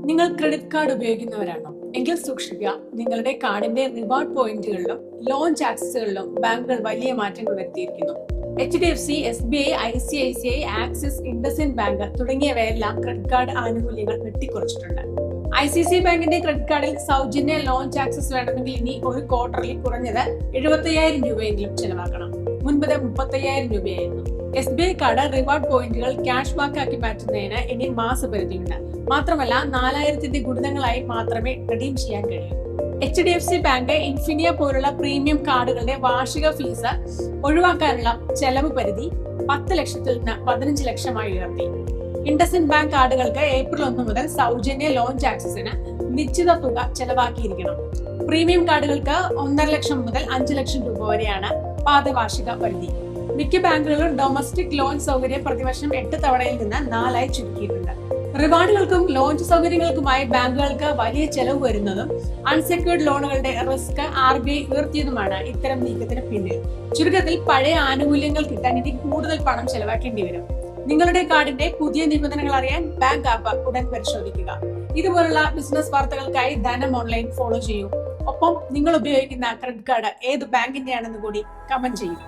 നിങ്ങൾ credit card ഉപയോഗിക്കുന്നവരാണോ? എങ്കിൽ സൂക്ഷിക്കുക, നിങ്ങളുടെ കാർഡിന്റെ റിവാർഡ് പോയിന്റുകളിലും ലോഞ്ച് ആക്സസുകളിലും ബാങ്കുകൾ വലിയ മാറ്റങ്ങൾ വരുത്തിയിരിക്കുന്നു. HDFC, SBI, ICICI, axis, IndusInd bank തുടങ്ങിയവയെല്ലാം ക്രെഡിറ്റ് കാർഡ് ആനുകൂല്യങ്ങൾ വെട്ടിക്കുറച്ചിട്ടുണ്ട്. ICICI ബാങ്കിന്റെ ക്രെഡിറ്റ് കാർഡിൽ സൗജന്യ ലോഞ്ച് ആക്സസ് വേണമെങ്കിൽ ഇനി ഒരു ക്വാർട്ടറിൽ കുറഞ്ഞത് 75,000 രൂപയെങ്കിലും ചെലവാക്കണം. മുൻപ് 35,000 രൂപയായിരുന്നു. SBI കാർഡ് റിവാർഡ് പോയിന്റുകൾ ക്യാഷ് ബാക്ക് ആക്കി മാറ്റുന്നതിന് ഇനി മാസപരിധിയുണ്ട്. മാത്രമല്ല 4,000ന്റെ ഗുണിതങ്ങളായി മാത്രമേ റിഡീം ചെയ്യാൻ കഴിയൂ. HDFC ബാങ്ക് ഇൻഫിനിയ പോലുള്ള പ്രീമിയം കാർഡുകളുടെ വാർഷിക ഫീസ് ഒഴിവാക്കാനുള്ള ചെലവ് പരിധി 10 ലക്ഷത്തിൽ നിന്ന് 15 ലക്ഷമായി ഉയർത്തി. ഇൻഡസ്ഇൻഡ് ബാങ്ക് കാർഡുകൾക്ക് ഏപ്രിൽ 1 മുതൽ സൗജന്യ ലോഞ്ച് ആക്സസിന് നിശ്ചിത തുക ചെലവാക്കിയിരിക്കണം. പ്രീമിയം കാർഡുകൾക്ക് 1.5 ലക്ഷം മുതൽ 5 ലക്ഷം രൂപ വരെയാണ് പാദവാർഷിക പരിധി. മിക്ക ബാങ്കുകളും ഡൊമസ്റ്റിക് ലോഞ്ച് സൗകര്യം പ്രതിവർഷം 8 തവണയിൽ നിന്ന് 4 ആയി ചുരുക്കിയിട്ടുണ്ട്. റിവാർഡുകൾക്കും ലോഞ്ച് സൗകര്യങ്ങൾക്കുമായി ബാങ്കുകൾക്ക് വലിയ ചെലവ് വരുന്നതും അൺസെക്യൂർഡ് ലോണുകളുടെ റിസ്ക് RBI ഉയർത്തിയതുമാണ് ഇത്തരം നീക്കത്തിന് പിന്നിൽ. ചുരുക്കത്തിൽ പഴയ ആനുകൂല്യങ്ങൾ കിട്ടാൻ ഇനി കൂടുതൽ പണം ചെലവാക്കേണ്ടി വരും. നിങ്ങളുടെ കാർഡിന്റെ പുതിയ നിബന്ധനകൾ അറിയാൻ ബാങ്ക് ആപ്പ് ഉടൻ പരിശോധിക്കുക. ഇതുപോലുള്ള ബിസിനസ് വാർത്തകൾക്കായി ധനം ഓൺലൈൻ ഫോളോ ചെയ്യൂ. ഒപ്പം നിങ്ങൾ ഉപയോഗിക്കുന്ന ക്രെഡിറ്റ് കാർഡ് ഏത് ബാങ്കിന്റെയാണെന്ന് കൂടി കമന്റ് ചെയ്യും.